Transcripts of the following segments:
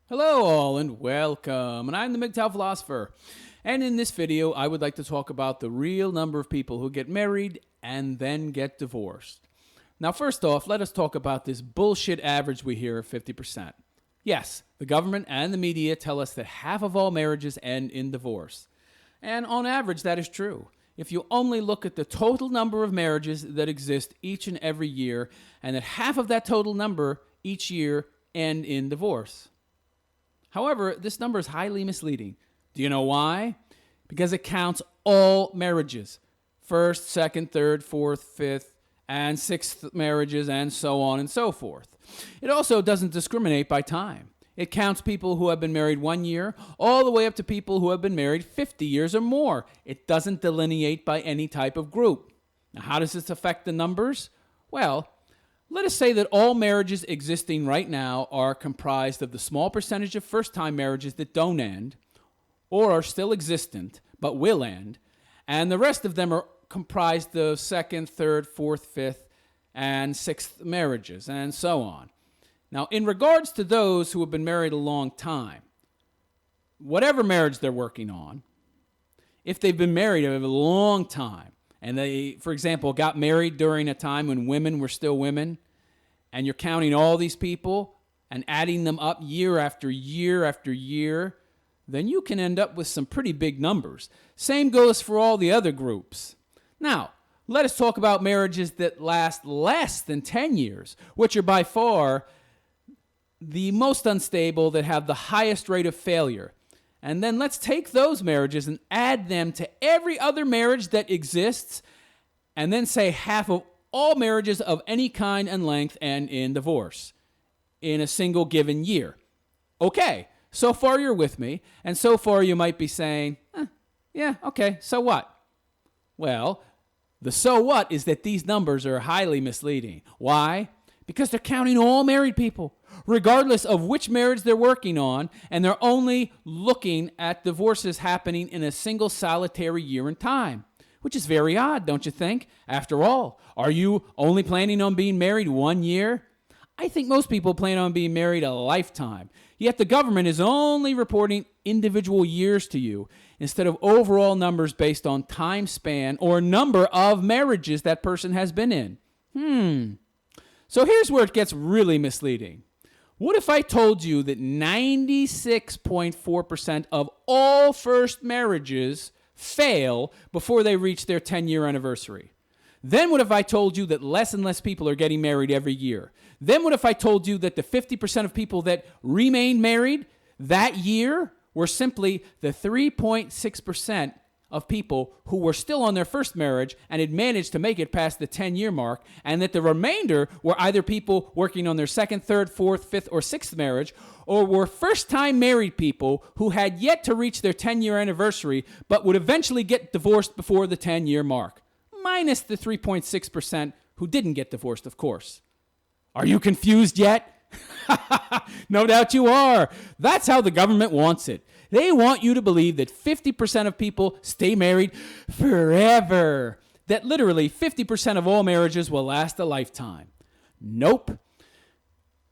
Hello all and welcome, and I'm the MGTOW philosopher. And in this video, I would like to talk about the real number of people who get married and then get divorced. Now, first off, let us talk about this bullshit average we hear of 50%. Yes, the government and the media tell us that half of all marriages end in divorce. And on average, that is true. If you only look at the total number of marriages that exist each and every year, and that half of that total number each year end in divorce. However, this number is highly misleading. Do you know why? Because it counts all marriages. First, second, third, fourth, fifth, and sixth marriages, and so on and so forth. It also doesn't discriminate by time. It counts people who have been married 1 year, all the way up to people who have been married 50 years or more. It doesn't delineate by any type of group. Now, how does this affect the numbers? Well, let us say that all marriages existing right now are comprised of the small percentage of first-time marriages that don't end or are still existent but will end, and the rest of them are comprised of second, third, fourth, fifth, and sixth marriages, and so on. Now, in regards to those who have been married a long time, whatever marriage they're working on, if they've been married a long time, and they, for example, got married during a time when women were still women, and you're counting all these people and adding them up year after year after year, then you can end up with some pretty big numbers. Same goes for all the other groups. Now, let us talk about marriages that last less than 10 years, which are by far the most unstable, that have the highest rate of failure. And then let's take those marriages and add them to every other marriage that exists, and then say half of all marriages of any kind and length end in divorce in a single given year. Okay, so far you're with me, and so far you might be saying, yeah, okay, so what? Well, the so what is that these numbers are highly misleading. Why? Because they're counting all married people, regardless of which marriage they're working on, and they're only looking at divorces happening in a single solitary year in time, which is very odd, don't you think? After all, are you only planning on being married 1 year? I think most people plan on being married a lifetime, yet the government is only reporting individual years to you instead of overall numbers based on time span or number of marriages that person has been in. So here's where it gets really misleading. What if I told you that 96.4% of all first marriages fail before they reach their 10-year anniversary? Then what if I told you that less and less people are getting married every year? Then what if I told you that the 50% of people that remained married that year were simply the 3.6% of people who were still on their first marriage and had managed to make it past the 10-year mark, and that the remainder were either people working on their second, third, fourth, fifth, or sixth marriage, or were first-time married people who had yet to reach their 10-year anniversary but would eventually get divorced before the 10-year mark, minus the 3.6% who didn't get divorced, of course. Are you confused yet? No doubt you are. That's how the government wants it. They want you to believe that 50% of people stay married forever. That literally 50% of all marriages will last a lifetime. Nope.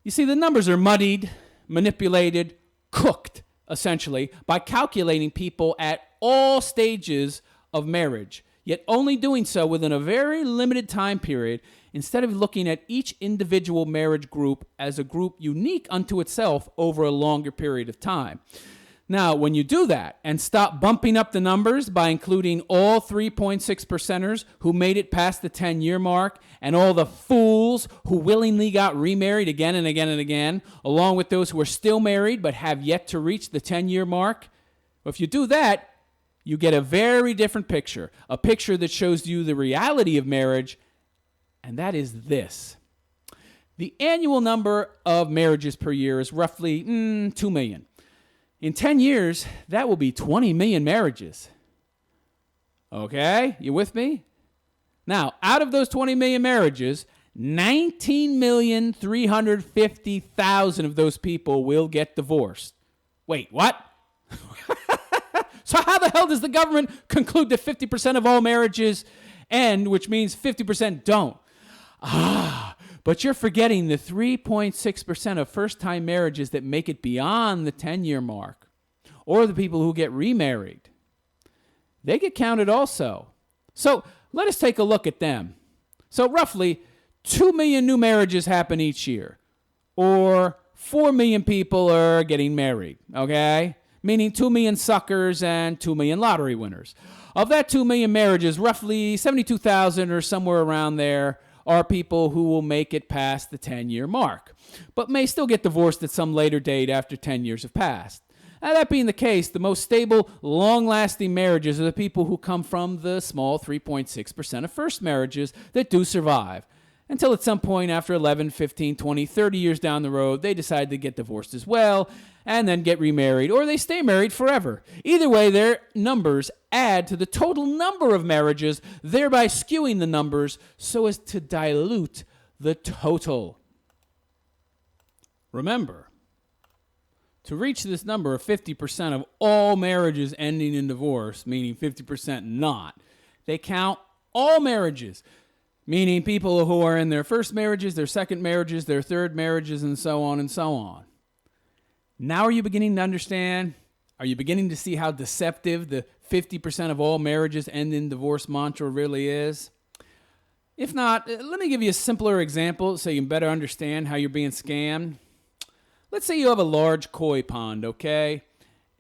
You see, the numbers are muddied, manipulated, cooked, essentially, by calculating people at all stages of marriage, yet only doing so within a very limited time period, instead of looking at each individual marriage group as a group unique unto itself over a longer period of time. Now, when you do that and stop bumping up the numbers by including all 3.6%ers who made it past the 10-year mark and all the fools who willingly got remarried again and again and again, along with those who are still married but have yet to reach the 10-year mark, if you do that, you get a very different picture, a picture that shows you the reality of marriage, and that is this. The annual number of marriages per year is roughly 2 million. In 10 years, that will be 20 million marriages. Okay, you with me? Now, out of those 20 million marriages, 19,350,000 of those people will get divorced. Wait, what? So how the hell does the government conclude that 50% of all marriages end, which means 50% don't? But you're forgetting the 3.6% of first-time marriages that make it beyond the 10-year mark, or the people who get remarried. They get counted also. So let us take a look at them. So roughly 2 million new marriages happen each year, or 4 million people are getting married, okay? Meaning 2 million suckers and 2 million lottery winners. Of that 2 million marriages, roughly 72,000 or somewhere around there are people who will make it past the 10-year mark, but may still get divorced at some later date after 10 years have passed. Now, that being the case, the most stable, long-lasting marriages are the people who come from the small 3.6% of first marriages that do survive, until at some point after 11, 15, 20, 30 years down the road, they decide to get divorced as well, and then get remarried, or they stay married forever. Either way, their numbers add to the total number of marriages, thereby skewing the numbers so as to dilute the total. Remember, to reach this number of 50% of all marriages ending in divorce, meaning 50% not, they count all marriages, meaning people who are in their first marriages, their second marriages, their third marriages, and so on and so on. Now are you beginning to understand? Are you beginning to see how deceptive the 50% of all marriages end in divorce mantra really is? If not, let me give you a simpler example so you can better understand how you're being scammed. Let's say you have a large koi pond, okay?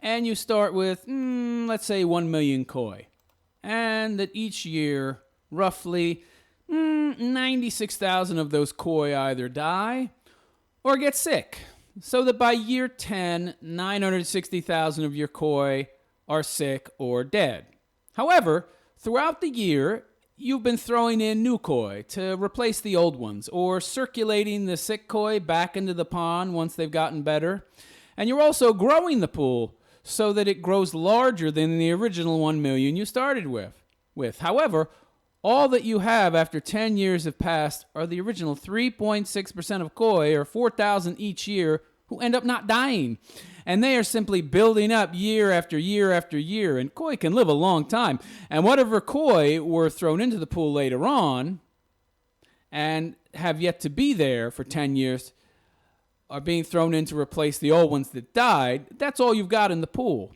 And you start with, let's say 1 million koi. And that each year, roughly 96,000 of those koi either die or get sick. So that by year 10, 960,000 of your koi are sick or dead. However, throughout the year, you've been throwing in new koi to replace the old ones, or circulating the sick koi back into the pond once they've gotten better. And you're also growing the pool so that it grows larger than the original 1 million you started with. However, all that you have after 10 years have passed are the original 3.6% of koi, or 4,000 each year, who end up not dying. And they are simply building up year after year after year. And koi can live a long time. And whatever koi were thrown into the pool later on and have yet to be there for 10 years are being thrown in to replace the old ones that died. That's all you've got in the pool.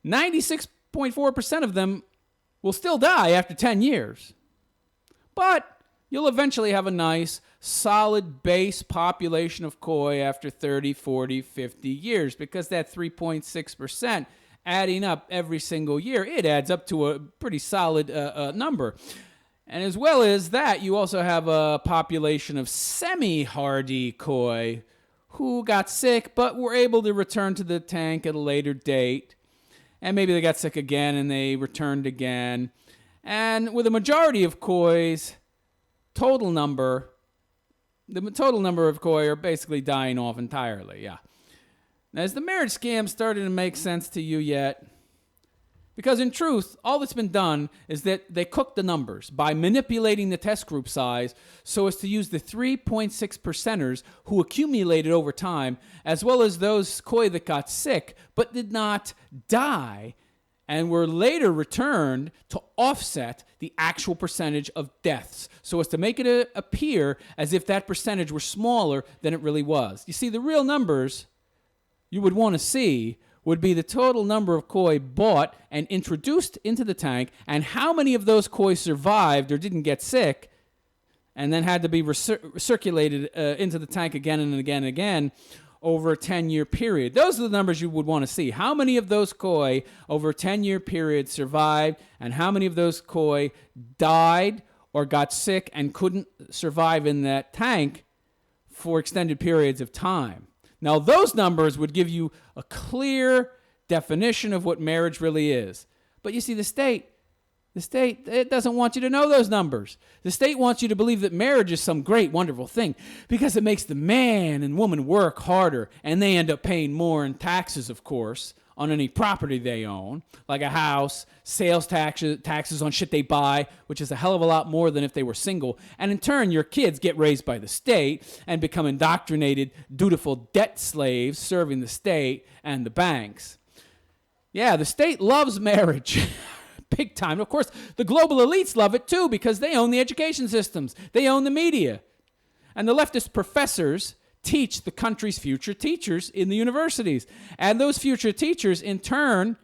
96.4% of them will still die after 10 years. But you'll eventually have a nice, solid base population of koi after 30, 40, 50 years, because that 3.6% adding up every single year, it adds up to a pretty solid number. And as well as that, you also have a population of semi-hardy koi who got sick but were able to return to the tank at a later date. And maybe they got sick again and they returned again. And with a majority of koi's the total number of koi are basically dying off entirely, yeah. Now, has the marriage scam started to make sense to you yet? Because in truth, all that's been done is that they cooked the numbers by manipulating the test group size so as to use the 3.6%ers who accumulated over time, as well as those koi that got sick but did not die and were later returned to offset the actual percentage of deaths, so as to make it appear as if that percentage were smaller than it really was. You see, the real numbers you would want to see would be the total number of koi bought and introduced into the tank, and how many of those koi survived or didn't get sick and then had to be recirculated into the tank again and again and again over a 10-year period. Those are the numbers you would want to see. How many of those koi over a 10-year period survived, and how many of those koi died or got sick and couldn't survive in that tank for extended periods of time. Now, those numbers would give you a clear definition of what marriage really is. But you see, the state, it doesn't want you to know those numbers. The state wants you to believe that marriage is some great, wonderful thing because it makes the man and woman work harder, and they end up paying more in taxes, of course, on any property they own, like a house, sales taxes on shit they buy, which is a hell of a lot more than if they were single. And in turn, your kids get raised by the state and become indoctrinated, dutiful debt slaves serving the state and the banks. Yeah, the state loves marriage. Big time. Of course, the global elites love it too because they own the education systems. They own the media. And the leftist professors teach the country's future teachers in the universities. And those future teachers, in turn,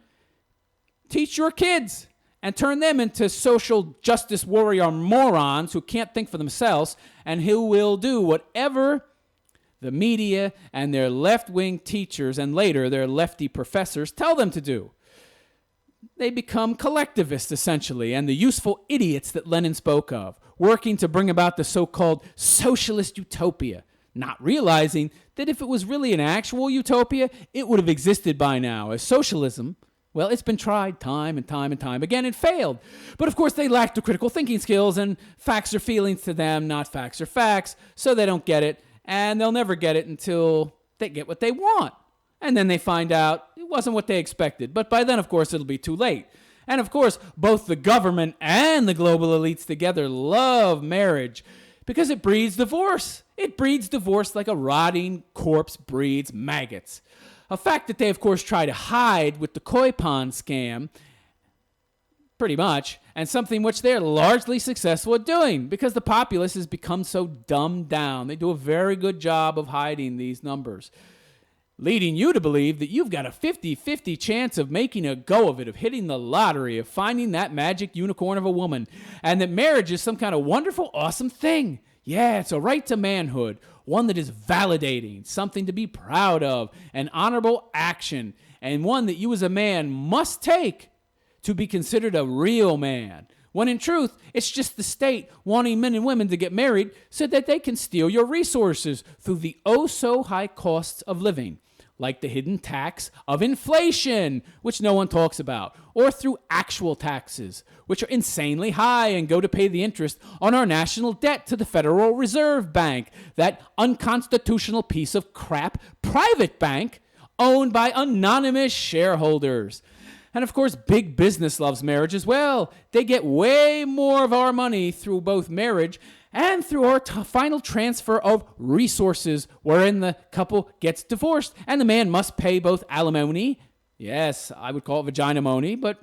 teach your kids and turn them into social justice warrior morons who can't think for themselves and who will do whatever the media and their left-wing teachers and later their lefty professors tell them to do. They become collectivists, essentially, and the useful idiots that Lenin spoke of, working to bring about the so-called socialist utopia, not realizing that if it was really an actual utopia, it would have existed by now, as socialism, well, it's been tried time and time and time again and failed. But of course, they lack the critical thinking skills, and facts are feelings to them, not facts are facts, so they don't get it, and they'll never get it until they get what they want. And then they find out it wasn't what they expected. But by then, of course, it'll be too late. And of course, both the government and the global elites together love marriage because it breeds divorce. It breeds divorce like a rotting corpse breeds maggots. A fact that they, of course, try to hide with the koi pond scam, pretty much, and something which they're largely successful at doing because the populace has become so dumbed down. They do a very good job of hiding these numbers, leading you to believe that you've got a 50-50 chance of making a go of it, of hitting the lottery, of finding that magic unicorn of a woman, and that marriage is some kind of wonderful, awesome thing. Yeah, it's a right to manhood, one that is validating, something to be proud of, an honorable action, and one that you as a man must take to be considered a real man. When in truth, it's just the state wanting men and women to get married so that they can steal your resources through the oh-so-high costs of living, like the hidden tax of inflation, which no one talks about, or through actual taxes, which are insanely high and go to pay the interest on our national debt to the Federal Reserve Bank, that unconstitutional piece of crap private bank owned by anonymous shareholders. And of course, big business loves marriage as well. They get way more of our money through both marriage and through our final transfer of resources, wherein the couple gets divorced and the man must pay both alimony, yes, I would call it vagina-mony, but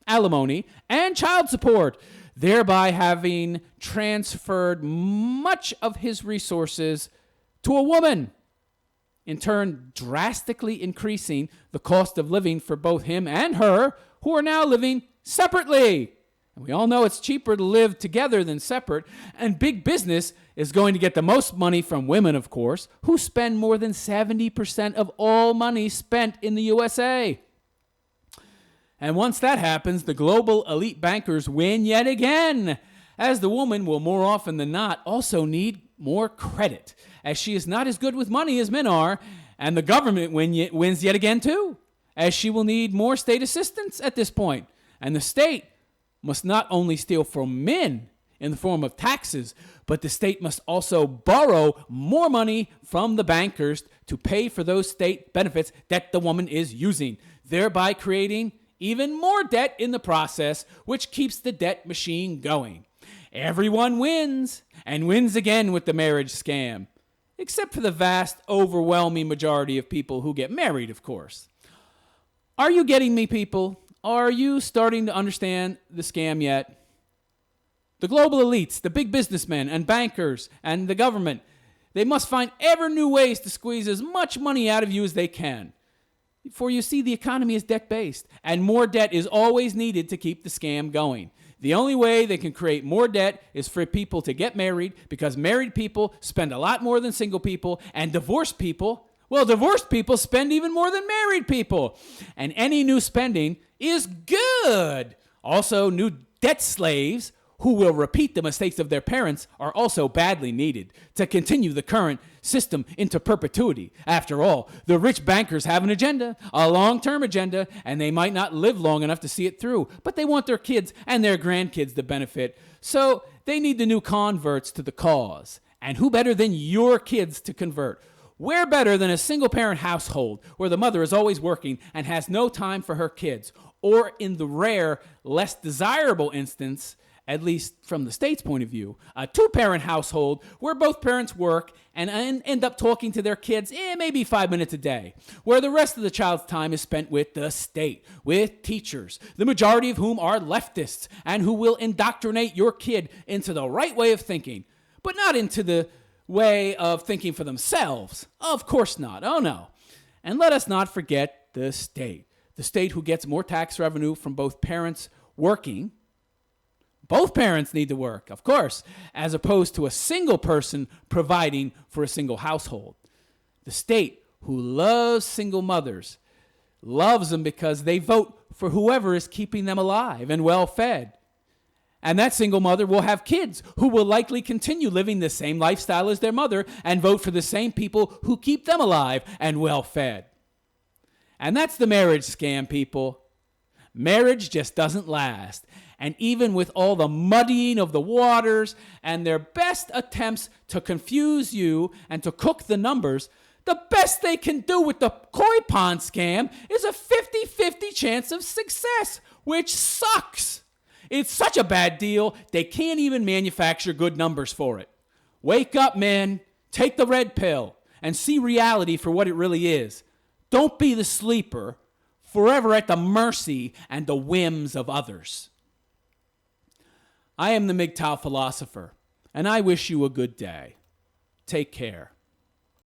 alimony, and child support, thereby having transferred much of his resources to a woman, in turn drastically increasing the cost of living for both him and her, who are now living separately. And we all know it's cheaper to live together than separate, and big business is going to get the most money from women, of course, who spend more than 70% of all money spent in the USA. And once that happens, the global elite bankers win yet again, as the woman will more often than not also need more credit, as she is not as good with money as men are, and the government wins yet again too, as she will need more state assistance at this point. And the state must not only steal from men in the form of taxes, but the state must also borrow more money from the bankers to pay for those state benefits that the woman is using, thereby creating even more debt in the process, which keeps the debt machine going. Everyone wins, and wins again with the marriage scam, except for the vast, overwhelming majority of people who get married, of course. Are you getting me, people? Are you starting to understand the scam yet? The global elites, the big businessmen and bankers and the government, they must find ever new ways to squeeze as much money out of you as they can. For you see, the economy is debt-based, and more debt is always needed to keep the scam going. The only way they can create more debt is for people to get married, because married people spend a lot more than single people, and divorced people spend even more than married people. And any new spending is good. Also, new debt slaves who will repeat the mistakes of their parents are also badly needed to continue the current system into perpetuity. After all, the rich bankers have an agenda, a long-term agenda, and they might not live long enough to see it through, but they want their kids and their grandkids to benefit. So they need the new converts to the cause. And who better than your kids to convert? Where better than a single-parent household where the mother is always working and has no time for her kids, or in the rare, less desirable instance, at least from the state's point of view, a two-parent household where both parents work and end up talking to their kids maybe 5 minutes a day, where the rest of the child's time is spent with the state, with teachers, the majority of whom are leftists and who will indoctrinate your kid into the right way of thinking, but not into the way of thinking for themselves. Of course not. Oh, no. And let us not forget the state. The state who gets more tax revenue from both parents working. Both parents need to work, of course, as opposed to a single person providing for a single household. The state who loves single mothers, loves them because they vote for whoever is keeping them alive and well-fed. And that single mother will have kids who will likely continue living the same lifestyle as their mother and vote for the same people who keep them alive and well-fed. And that's the marriage scam, people. Marriage just doesn't last. And even with all the muddying of the waters and their best attempts to confuse you and to cook the numbers, the best they can do with the koi pond scam is a 50-50 chance of success, which sucks. It's such a bad deal, they can't even manufacture good numbers for it. Wake up, men. Take the red pill and see reality for what it really is. Don't be the sleeper, forever at the mercy and the whims of others. I am the MGTOW philosopher, and I wish you a good day. Take care.